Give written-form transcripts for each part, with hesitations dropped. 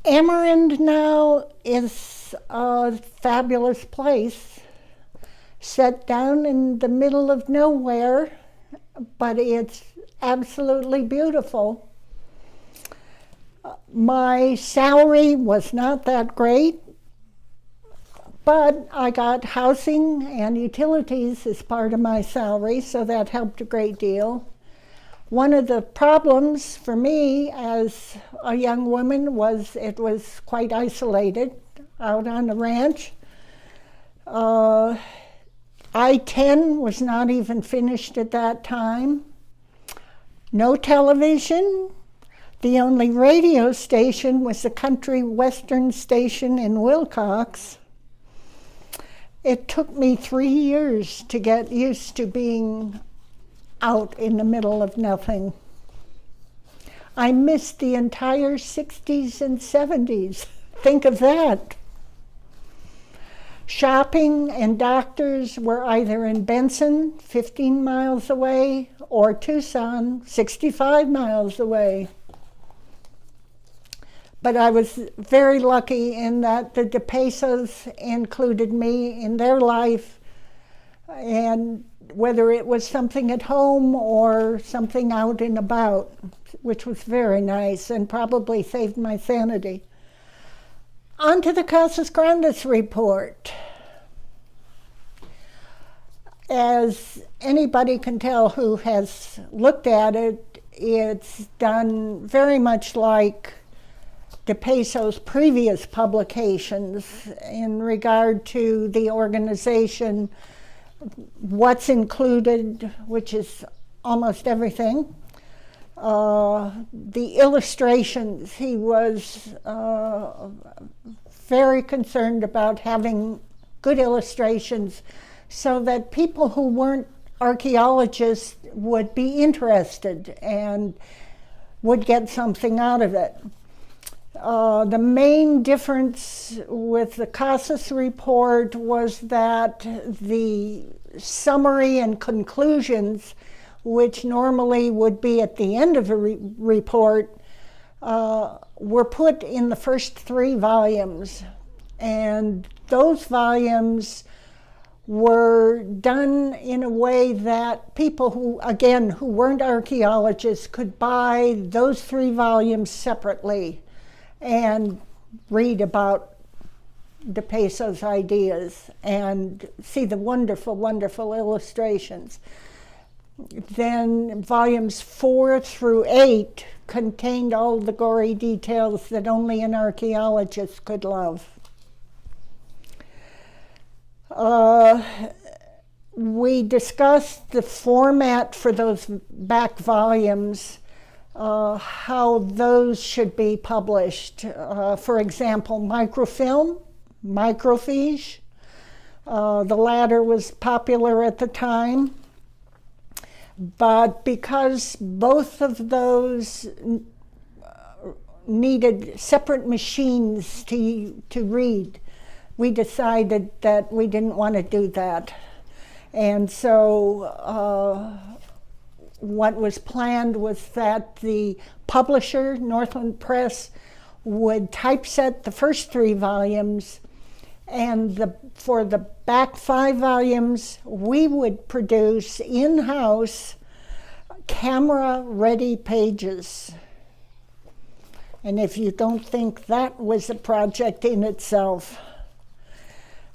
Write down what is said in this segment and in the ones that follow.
Amerind now is a fabulous place, set down in the middle of nowhere, but it's absolutely beautiful. My salary was not that great, but I got housing and utilities as part of my salary, so that helped a great deal. One of the problems for me as a young woman was it was quite isolated out on the ranch. I-10 was not even finished at that time. No television. The only radio station was a country western station in Wilcox. It took me 3 years to get used to being out in the middle of nothing. I missed the entire 60s and 70s. Think of that. Shopping and doctors were either in Benson, 15 miles away, or Tucson, 65 miles away. But I was very lucky in that the DePesos included me in their life, and whether it was something at home or something out and about, which was very nice and probably saved my sanity. On to the Casas Grandes report. As anybody can tell who has looked at it, it's done very much like DePeso's previous publications in regard to the organization, what's included, which is almost everything. The illustrations, he was very concerned about having good illustrations so that people who weren't archaeologists would be interested and would get something out of it. The main difference with the Casas report was that the summary and conclusions, which normally would be at the end of a report, were put in the first 3 volumes. And those volumes were done in a way that people who, again, who weren't archaeologists could buy those 3 volumes separately and read about DePeso's ideas and see the wonderful, wonderful illustrations. Then volumes 4 through 8 contained all the gory details that only an archaeologist could love. We discussed the format for those back volumes, how those should be published. For example, microfilm, microfiche. The latter was popular at the time. But because both of those needed separate machines to read, we decided that we didn't want to do that. And so what was planned was that the publisher, Northland Press, would typeset the first 3 volumes, and for the back 5 volumes, we would produce in-house camera-ready pages. And if you don't think that was a project in itself.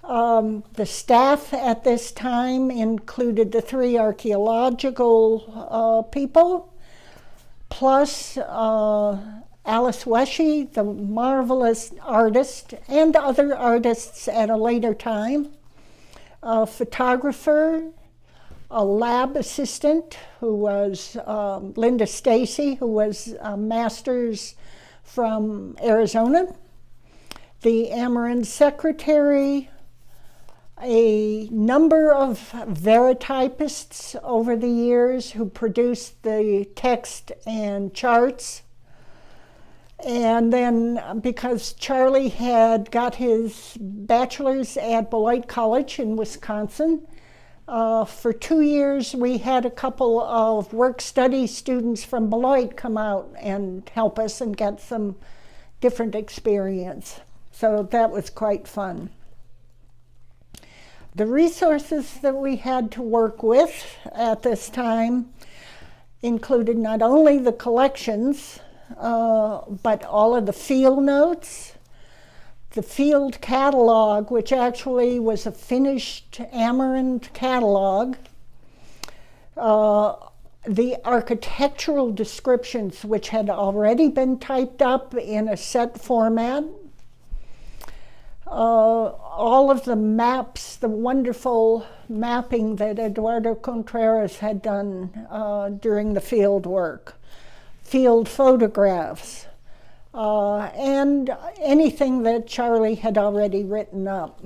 The staff at this time included the 3 archaeological people, plus Alice Weshy, the marvelous artist, and other artists at a later time, a photographer, a lab assistant who was Linda Stacy, who was a master's from Arizona, the Amerind secretary, a number of veritypists over the years who produced the text and charts. And then because Charlie had got his bachelor's at Beloit College in Wisconsin, for 2 years we had a couple of work-study students from Beloit come out and help us and get some different experience. So that was quite fun. The resources that we had to work with at this time included not only the collections, but all of the field notes, the field catalog, which actually was a finished Amerind catalog, the architectural descriptions, which had already been typed up in a set format, all of the maps, the wonderful mapping that Eduardo Contreras had done during the field work, field photographs, and anything that Charlie had already written up.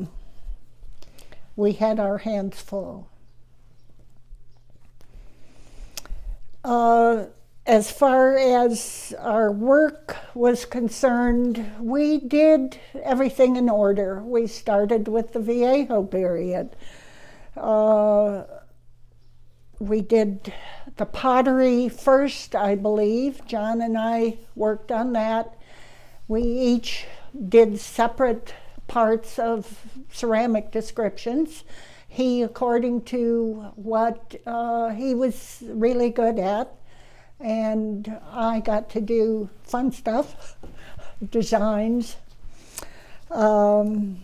We had our hands full. As far as our work was concerned, we did everything in order. We started with the Viejo period. We did the pottery first, I believe. John and I worked on that. We each did separate parts of ceramic descriptions. He, according to what he was really good at, and I got to do fun stuff, designs. And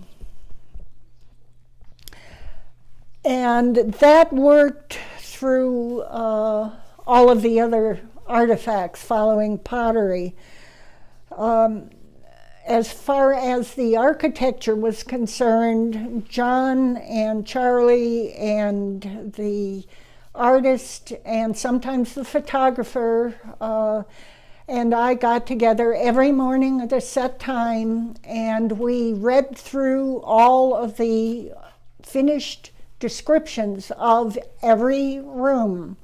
that worked through all of the other artifacts following pottery. As far as the architecture was concerned, John and Charlie and the artist and sometimes the photographer and I got together every morning at a set time, and we read through all of the finished descriptions of every room,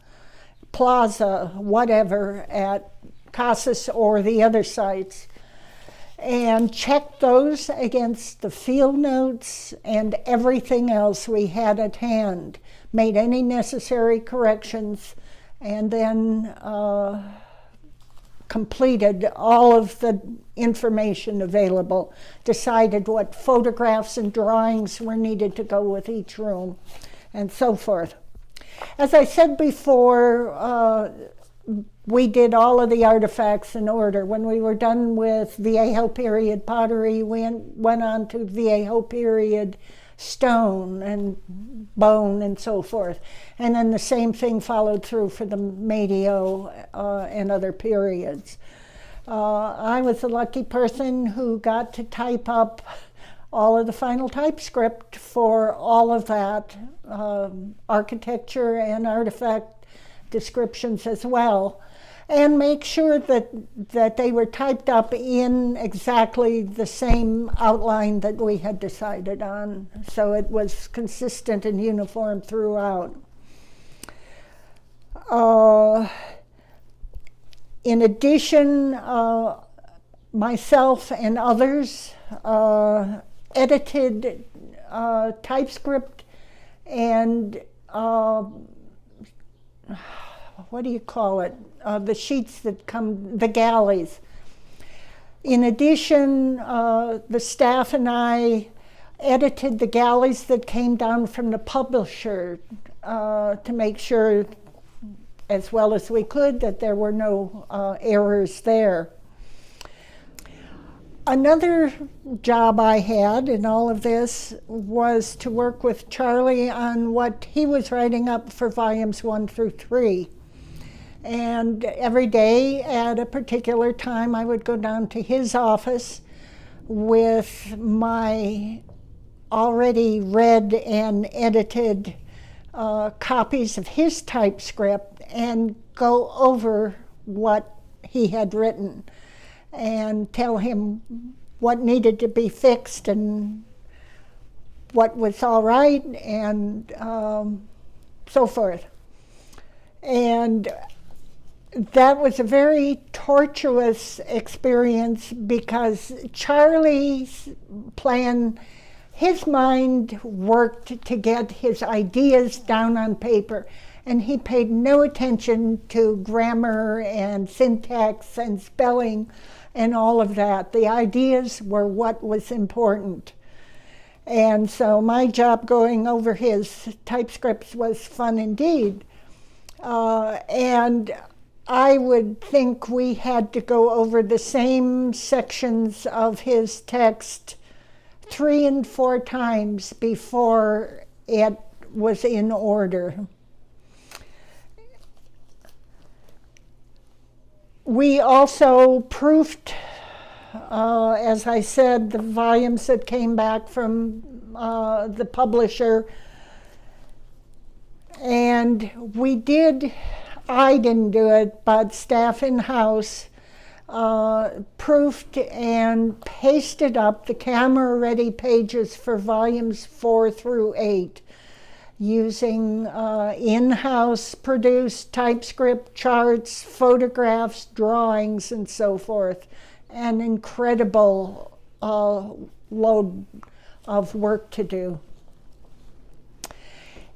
plaza, whatever, at Casas or the other sites, and checked those against the field notes and everything else we had at hand, made any necessary corrections, and then completed all of the information available, decided what photographs and drawings were needed to go with each room, and so forth. As I said before, we did all of the artifacts in order. When we were done with Viejo period pottery, we went on to Viejo period stone and bone and so forth. And then the same thing followed through for the Medio and other periods. I was a lucky person who got to type up all of the final typescript for all of that, architecture and artifact descriptions as well, and make sure that they were typed up in exactly the same outline that we had decided on, so it was consistent and uniform throughout. In addition, myself and others edited typescript and what do you call it? The sheets that come, the galleys. In addition, the staff and I edited the galleys that came down from the publisher to make sure, as well as we could, that there were no errors there. Another job I had in all of this was to work with Charlie on what he was writing up for volumes 1 through 3. And every day at a particular time, I would go down to his office with my already read and edited copies of his typescript and go over what he had written and tell him what needed to be fixed and what was all right and so forth. And that was a very tortuous experience because Charlie's plan, his mind worked to get his ideas down on paper, and he paid no attention to grammar and syntax and spelling and all of that. The ideas were what was important. And so my job going over his typescripts was fun indeed. And I would think we had to go over the same sections of his text 3 and 4 times before it was in order. We also proofed, as I said, the volumes that came back from the publisher. And I didn't do it, but staff in-house proofed and pasted up the camera-ready pages for volumes 4 through 8 using in-house produced typescript, charts, photographs, drawings, and so forth. An incredible load of work to do.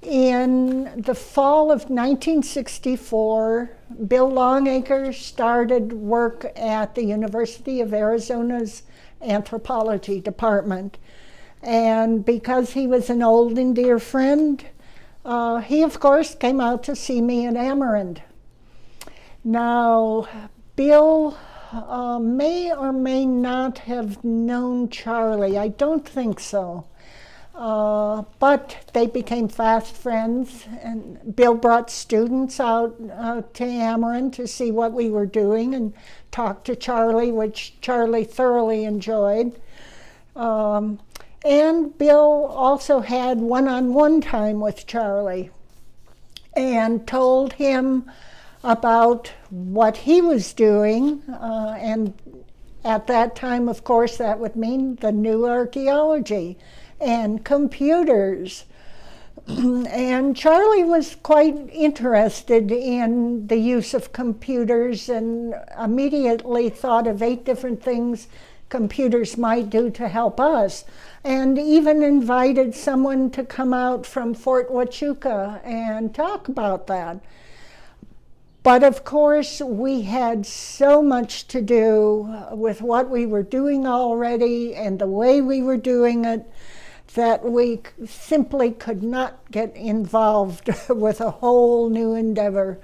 In the fall of 1964, Bill Longacre started work at the University of Arizona's anthropology department. And because he was an old and dear friend, he of course came out to see me at Amerind. Now, Bill may or may not have known Charlie. I don't think so. But they became fast friends, and Bill brought students out to Amerind to see what we were doing and talk to Charlie, which Charlie thoroughly enjoyed. And Bill also had one-on-one time with Charlie and told him about what he was doing. And at that time, of course, that would mean the new archaeology and computers. And Charlie was quite interested in the use of computers and immediately thought of 8 different things computers might do to help us, and even invited someone to come out from Fort Huachuca and talk about that. But of course, we had so much to do with what we were doing already and the way we were doing it that we simply could not get involved with a whole new endeavor.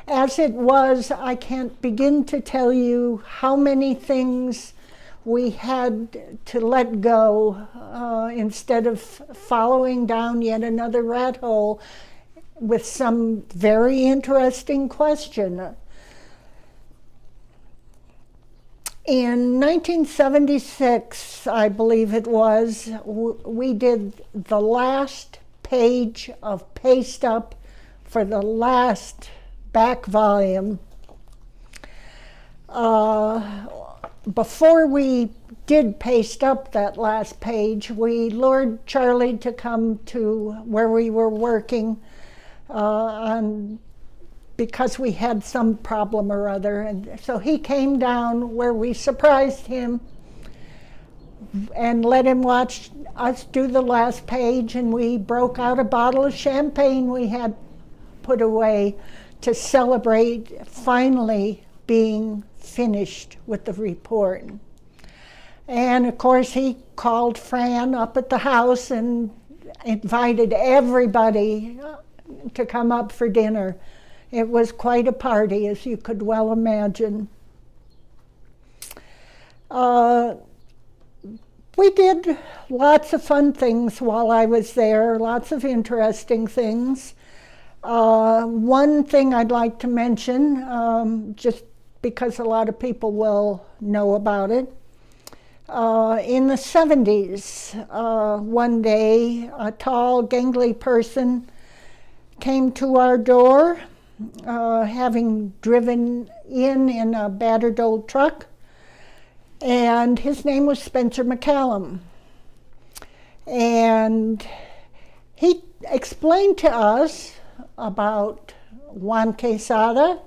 As it was, I can't begin to tell you how many things we had to let go instead of following down yet another rat hole with some very interesting question. In 1976, I believe it was, we did the last page of paste up for the last back volume. Before we did paste up that last page, we lured Charlie to come to where we were working because we had some problem or other. And so he came down where we surprised him and let him watch us do the last page, and we broke out a bottle of champagne we had put away to celebrate finally being finished with the report. And of course he called Fran up at the house and invited everybody to come up for dinner. It was quite a party, as you could well imagine. We did lots of fun things while I was there, lots of interesting things. One thing I'd like to mention, just because a lot of people will know about it. In the 70s, one day, a tall, gangly person came to our door, having driven in a battered old truck, and his name was Spencer McCallum. And he explained to us about Juan Quezada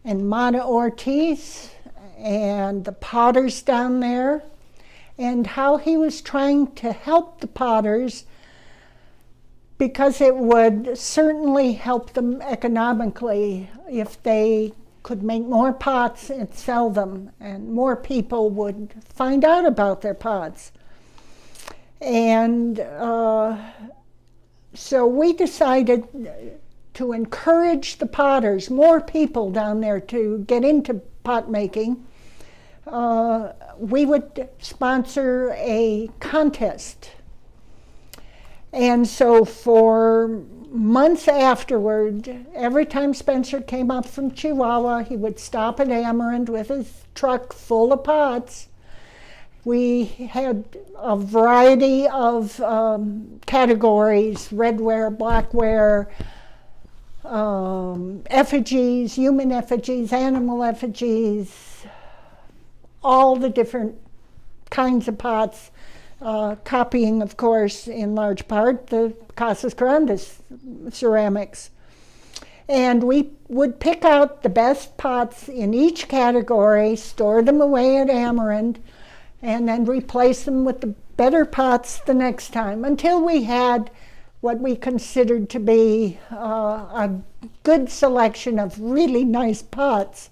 and Mana Ortiz and the potters down there, and how he was trying to help the potters because it would certainly help them economically if they could make more pots and sell them, and more people would find out about their pots. And so we decided to encourage the potters, more people down there to get into pot making. We would sponsor a contest. And so for months afterward, every time Spencer came up from Chihuahua, he would stop at Amerind with his truck full of pots. We had a variety of categories: redware, blackware, effigies, human effigies, animal effigies, all the different kinds of pots, copying, of course, in large part, the Casas Grandes ceramics. And we would pick out the best pots in each category, store them away at Amerind, and then replace them with the better pots the next time, until we had what we considered to be a good selection of really nice pots.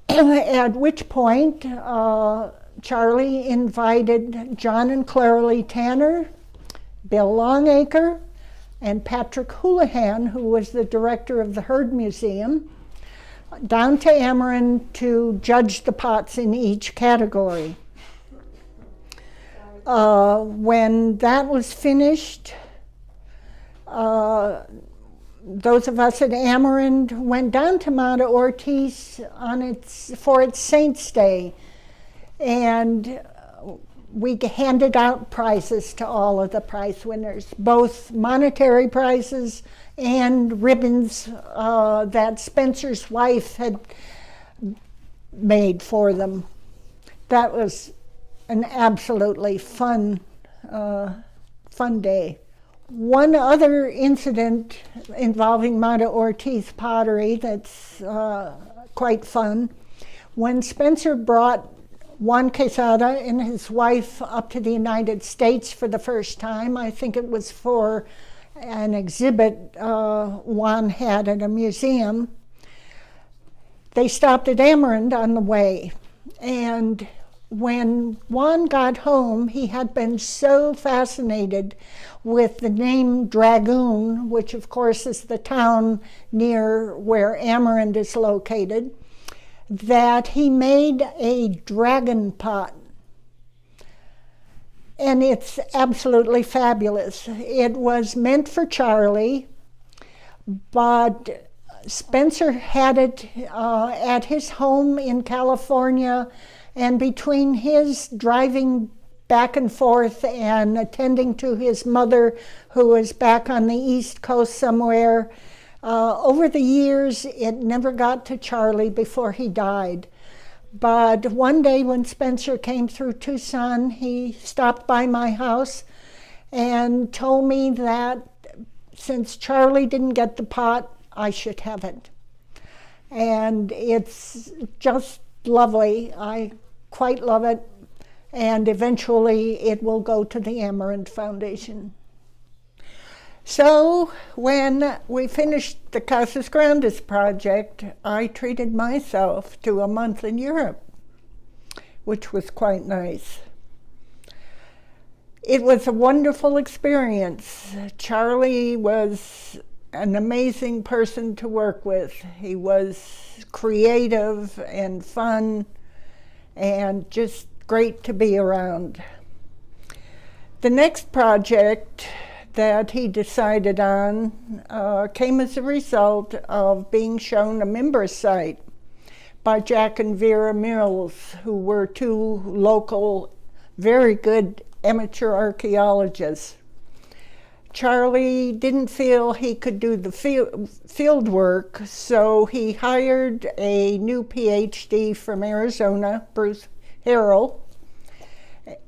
At which point, Charlie invited John and Clara Lee Tanner, Bill Longacre, and Patrick Houlihan, who was the director of the Heard Museum, down to Amerind to judge the pots in each category. When that was finished, those of us at Amerind went down to Mount Ortiz for its Saints' Day, and we handed out prizes to all of the prize winners, both monetary prizes and ribbons that Spencer's wife had made for them. That was an absolutely fun day. One other incident involving Mount Ortiz pottery that's quite fun: when Spencer brought Juan Quezada and his wife up to the United States for the first time, I think it was for an exhibit Juan had at a museum, they stopped at Amerind on the way. And when Juan got home, he had been so fascinated with the name Dragoon, which of course is the town near where Amerind is located, that he made a dragon pot. And it's absolutely fabulous. It was meant for Charlie, but Spencer had it at his home in California, and between his driving back and forth and attending to his mother, who was back on the East Coast somewhere, over the years it never got to Charlie before he died. But one day when Spencer came through Tucson, he stopped by my house and told me that since Charlie didn't get the pot, I should have it. And it's just lovely. I quite love it. And eventually it will go to the Amerind Foundation. So when we finished the Casas Grandes project, I treated myself to a month in Europe, which was quite nice. It was a wonderful experience. Charlie was an amazing person to work with. He was creative and fun and just great to be around. The next project that he decided on came as a result of being shown a member site by Jack and Vera Mills, who were two local, very good amateur archaeologists. Charlie didn't feel he could do the field work, so he hired a new PhD from Arizona, Bruce Harrell,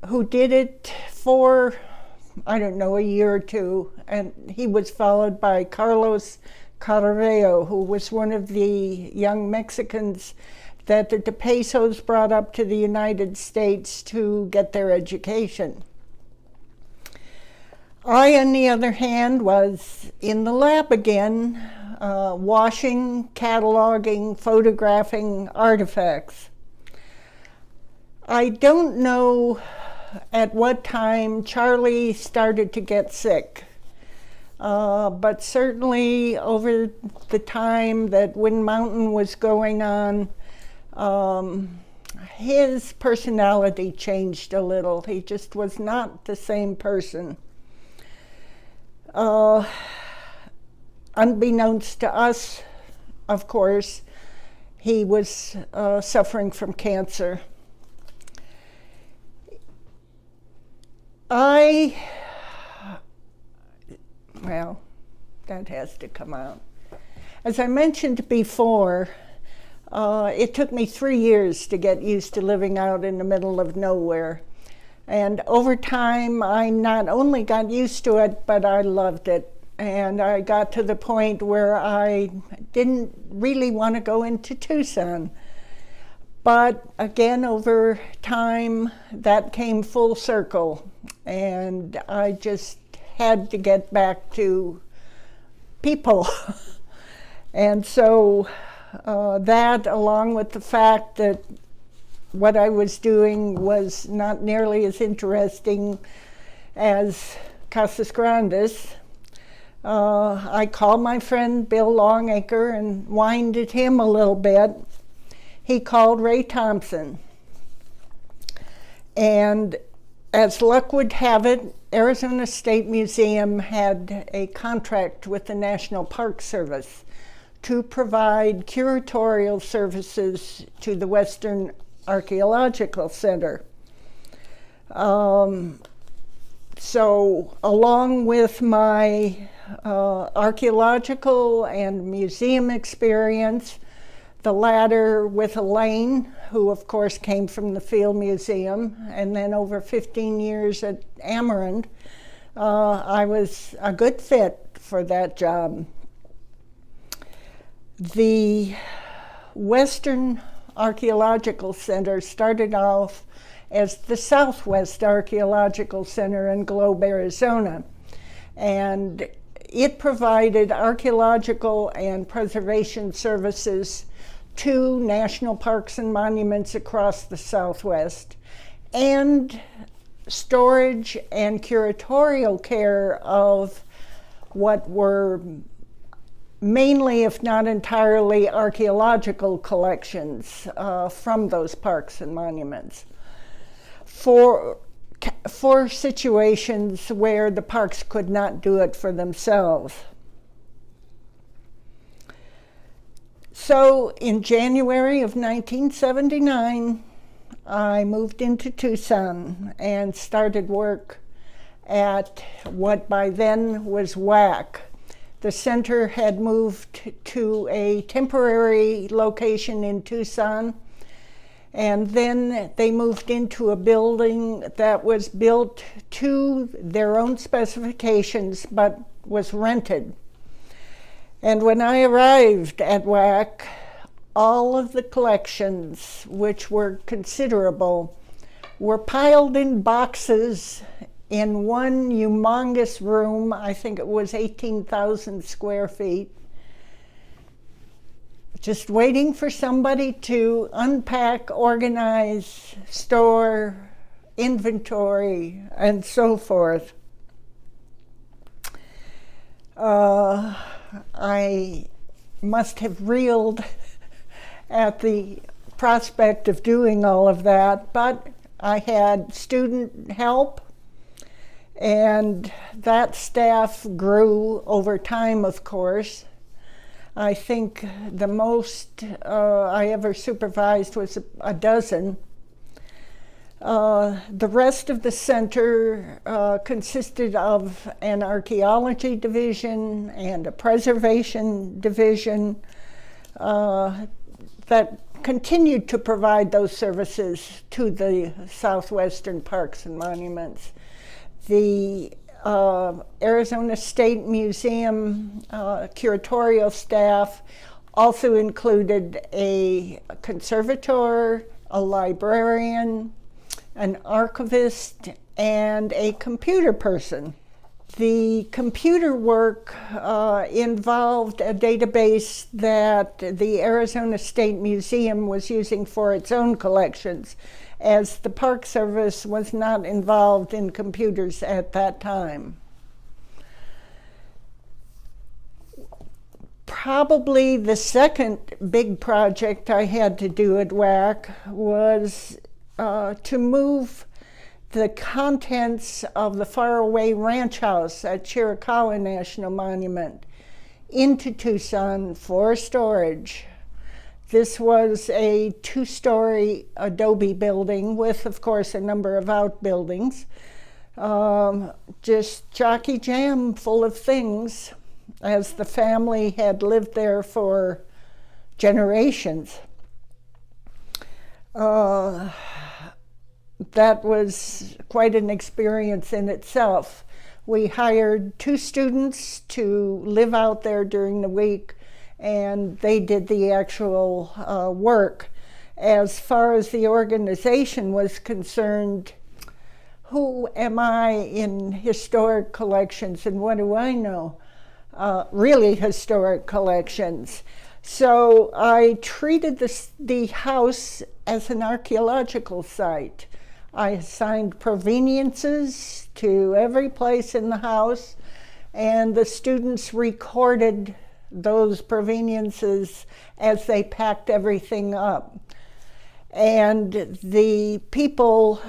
who did it for, I don't know, a year or two, and he was followed by Carlos Carrillo, who was one of the young Mexicans that the De Pesos brought up to the United States to get their education. I, on the other hand, was in the lab again, washing, cataloging, photographing artifacts. I don't know at what time Charlie started to get sick, but certainly over the time that Wind Mountain was going on, his personality changed a little. He just was not the same person. Unbeknownst to us, of course, he was suffering from cancer. Well, that has to come out. As I mentioned before, it took me 3 years to get used to living out in the middle of nowhere. And over time, I not only got used to it, but I loved it. And I got to the point where I didn't really want to go into Tucson. But again, over time, that came full circle. And I just had to get back to people. And so that, along with the fact that what I was doing was not nearly as interesting as Casas Grandes, I called my friend Bill Longacre and winded him a little bit. He called Ray Thompson. And as luck would have it, Arizona State Museum had a contract with the National Park Service to provide curatorial services to the Western Archaeological Center. So along with my archaeological and museum experience, the latter with Elaine, who of course came from the Field Museum, and then over 15 years at Amerind, I was a good fit for that job. The Western Archaeological Center started off as the Southwest Archaeological Center in Globe, Arizona, and it provided archaeological and preservation services to national parks and monuments across the Southwest, and storage and curatorial care of what were mainly, if not entirely, archaeological collections from those parks and monuments for situations where the parks could not do it for themselves. So in January of 1979, I moved into Tucson and started work at what by then was WAC. The center had moved to a temporary location in Tucson, and then they moved into a building that was built to their own specifications but was rented. And when I arrived at WAC, all of the collections, which were considerable, were piled in boxes in one humongous room. I think it was 18,000 square feet, just waiting for somebody to unpack, organize, store, inventory, and so forth. I must have reeled at the prospect of doing all of that, but I had student help, and that staff grew over time, of course. I think the most I ever supervised was a dozen. The rest of the center consisted of an archaeology division and a preservation division that continued to provide those services to the Southwestern Parks and Monuments. The Arizona State Museum curatorial staff also included a conservator, a librarian, an archivist, and a computer person. The computer work involved a database that the Arizona State Museum was using for its own collections, as the Park Service was not involved in computers at that time. Probably the second big project I had to do at WAC was to move the contents of the faraway ranch house at Chiricahua National Monument into Tucson for storage. This was a 2-story adobe building with, of course, a number of outbuildings. Just jockey jam full of things, as the family had lived there for generations. That was quite an experience in itself. We hired 2 students to live out there during the week, and they did the actual work. As far as the organization was concerned, who am I in historic collections and what do I know? Really historic collections. So I treated the house as an archaeological site. I assigned proveniences to every place in the house, and the students recorded those proveniences as they packed everything up. And the people,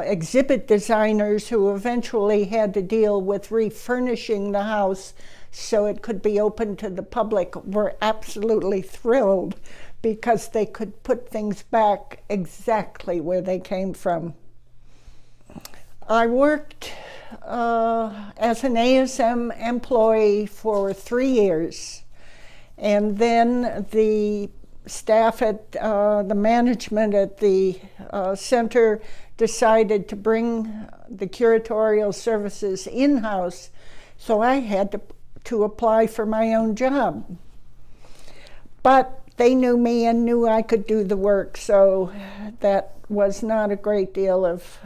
exhibit designers who eventually had to deal with refurnishing the house so it could be open to the public, were absolutely thrilled because they could put things back exactly where they came from. I worked as an ASM employee for 3 years, and then the staff at the management at the center decided to bring the curatorial services in-house, so I had to apply for my own job. But they knew me and knew I could do the work, so that was not a great deal of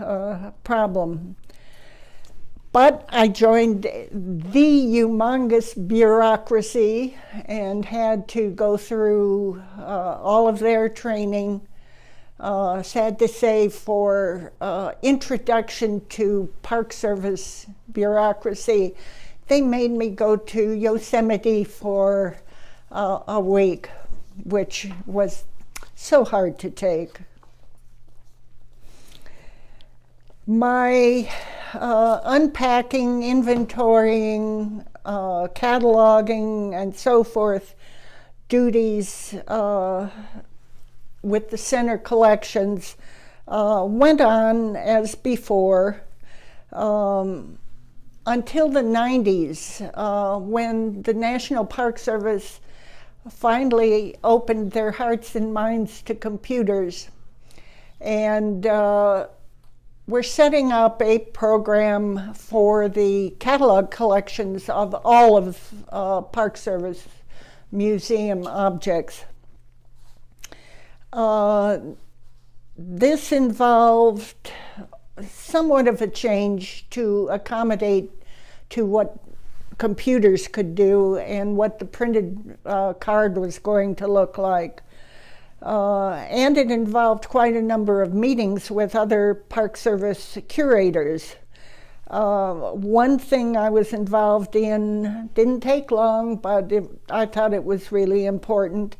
problem. But I joined the humongous bureaucracy and had to go through all of their training. Sad to say, for introduction to Park Service bureaucracy, they made me go to Yosemite for a week, which was so hard to take. My unpacking, inventorying, cataloging, and so forth duties with the center collections went on as before until the 90s, when the National Park Service finally opened their hearts and minds to computers. And we're setting up a program for the catalog collections of all of Park Service museum objects. This involved somewhat of a change to accommodate to what computers could do and what the printed card was going to look like. And it involved quite a number of meetings with other Park Service curators. One thing I was involved in didn't take long, but I thought it was really important.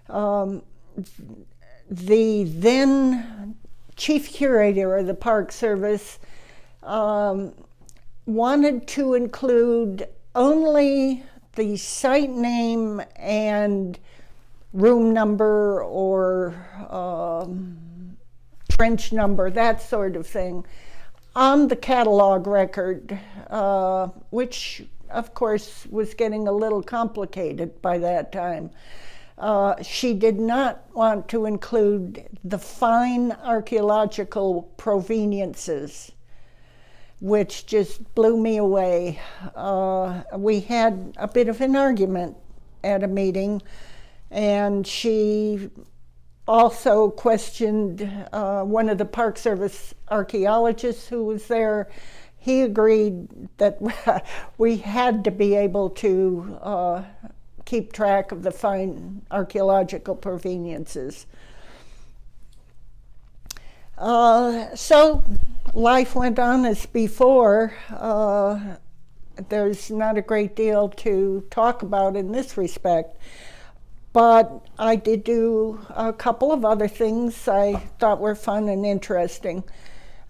The then chief curator of the Park Service wanted to include only the site name and room number or trench number, that sort of thing, on the catalog record, which of course was getting a little complicated by that time. She did not want to include the fine archaeological proveniences, which just blew me away. We had a bit of an argument at a meeting, and she also questioned one of the Park Service archaeologists who was there. he agreed that we had to be able to keep track of the fine archaeological proveniences. So life went on as before. There's not a great deal to talk about in this respect, but I did do a couple of other things I thought were fun and interesting.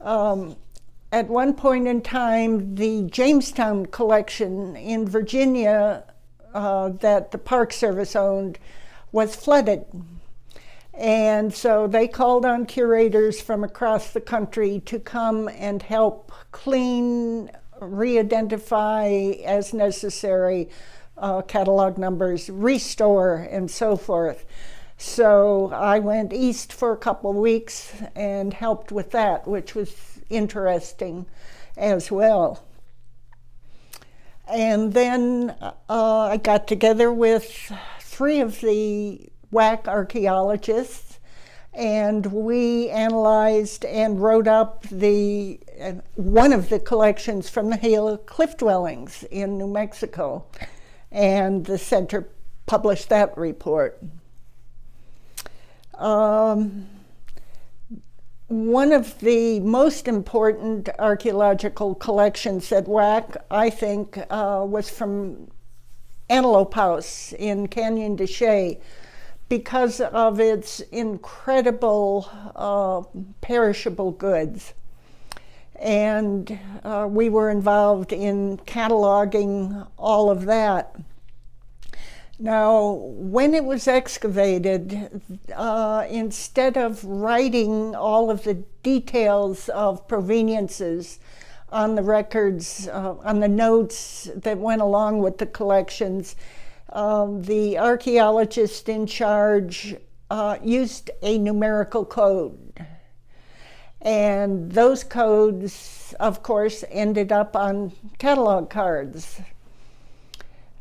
At one point in time, the Jamestown collection in Virginia that the Park Service owned was flooded. And so they called on curators from across the country to come and help clean, re-identify as necessary catalog numbers, restore, and so forth. So I went east for a couple of weeks and helped with that, which was interesting as well. And then I got together with 3 of the WAC archaeologists, and we analyzed and wrote up one of the collections from the Gila cliff dwellings in New Mexico, and the center published that report. One of the most important archaeological collections at WAC, I think, was from Antelope House in Canyon de Chelly, because of its incredible perishable goods. And we were involved in cataloging all of that. Now, when it was excavated, instead of writing all of the details of proveniences on the records, on the notes that went along with the collections, the archaeologist in charge used a numerical code. And those codes, of course, ended up on catalog cards.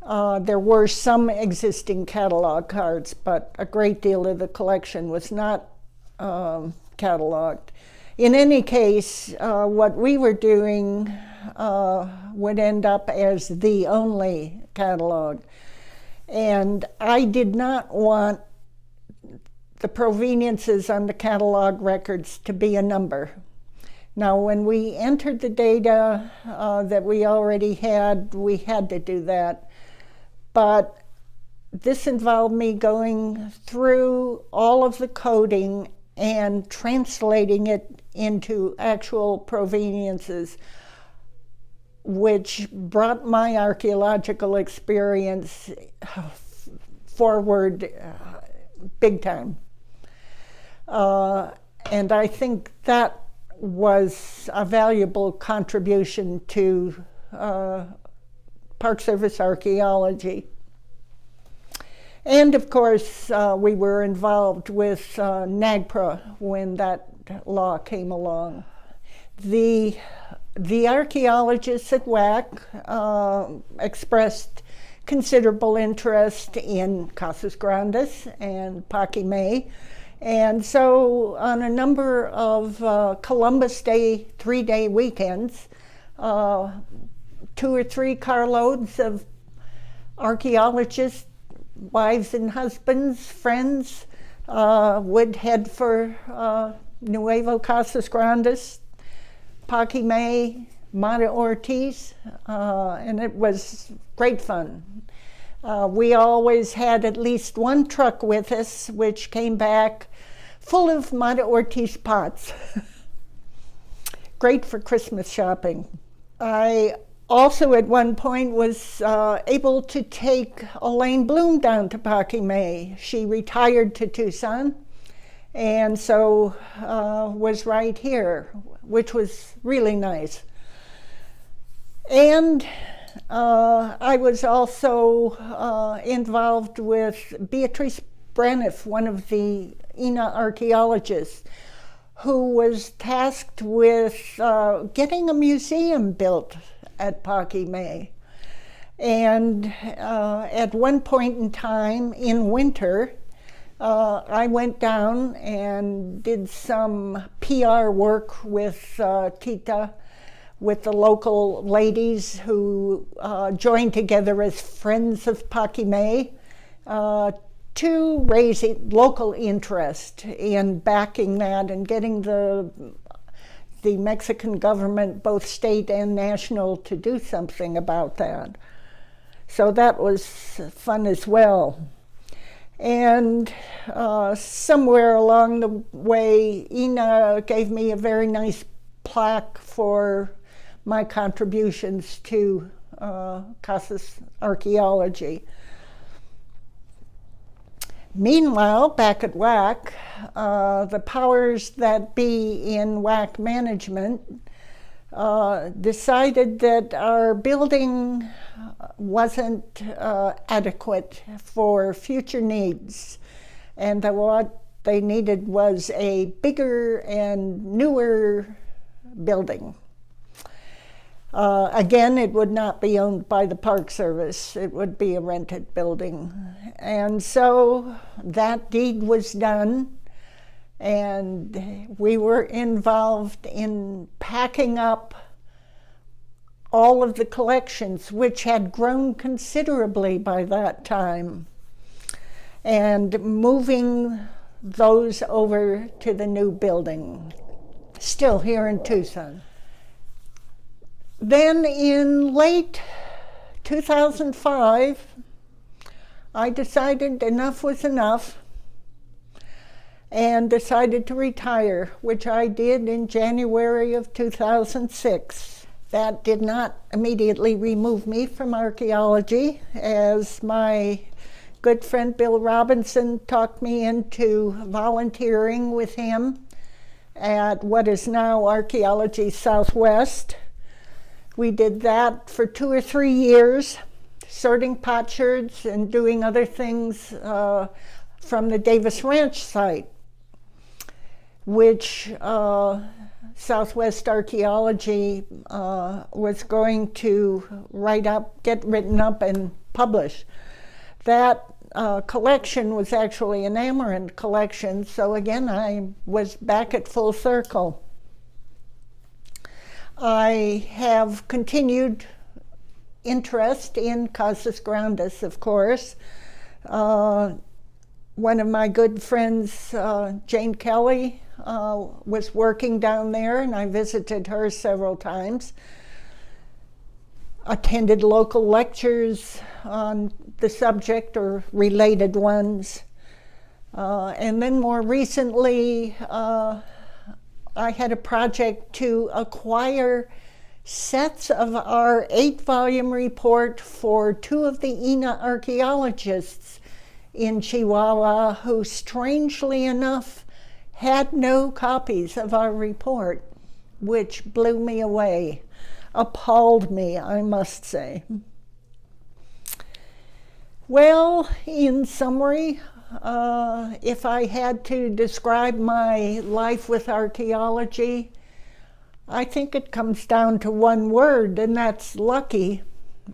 There were some existing catalog cards, but a great deal of the collection was not cataloged. In any case, what we were doing would end up as the only catalog. And I did not want the proveniences on the catalog records to be a number. Now, when we entered the data that we already had, we had to do that. But this involved me going through all of the coding and translating it into actual proveniences, which brought my archaeological experience forward big time. And I think that was a valuable contribution to Park Service archaeology. And of course, we were involved with NAGPRA when that law came along. The archaeologists at WAC expressed considerable interest in Casas Grandes and Paquimé. And so on a number of Columbus Day 3-day weekends, 2 or 3 carloads of archaeologists, wives and husbands, friends, would head for Nuevo Casas Grandes, Paquimé, Mata Ortiz, and it was great fun. We always had at least one truck with us, which came back full of Mata Ortiz pots. Great for Christmas shopping. I also at one point was able to take Elaine Bloom down to Paquimé. She retired to Tucson, and so was right here, which was really nice. And I was also involved with Beatrice Braniff, one of the INA archaeologists, who was tasked with getting a museum built at Paquimé. And at one point in time in winter, I went down and did some PR work with Tita, with the local ladies who joined together as Friends of Paquimé to raise local interest in backing that and getting the Mexican government, both state and national, to do something about that. So that was fun as well. And somewhere along the way, Ina gave me a very nice plaque for my contributions to Casas Archaeology. Meanwhile, back at WAC, the powers that be in WAC management decided that our building wasn't adequate for future needs, and that what they needed was a bigger and newer building. Again, it would not be owned by the Park Service. It would be a rented building. And so that deed was done, and we were involved in packing up all of the collections, which had grown considerably by that time, and moving those over to the new building, still here in Tucson. Then in late 2005, I decided enough was enough and decided to retire, which I did in January of 2006. That did not immediately remove me from archaeology, as my good friend Bill Robinson talked me into volunteering with him at what is now Archaeology Southwest. We did that for 2 or 3 years, sorting potsherds and doing other things from the Davis Ranch site, which Southwest Archaeology was going to get written up and publish. That collection was actually an Amerind collection, so again, I was back at full circle. I have continued interest in Casas Grandes, of course. One of my good friends, Jane Kelly, was working down there, and I visited her several times. Attended local lectures on the subject or related ones. And then more recently, I had a project to acquire sets of our 8-volume report for 2 of the Ina archaeologists in Chihuahua who, strangely enough, had no copies of our report, which blew me away, appalled me, I must say. Well, in summary, if I had to describe my life with archaeology, I think it comes down to one word, and that's lucky.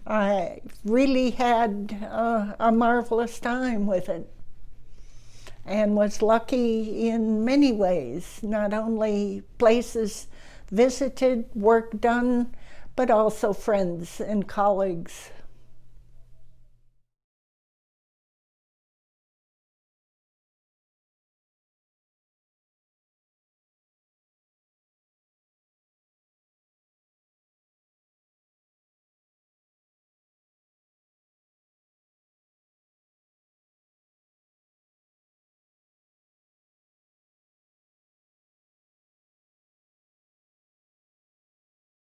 I really had a marvelous time with it, and was lucky in many ways, not only places visited, work done, but also friends and colleagues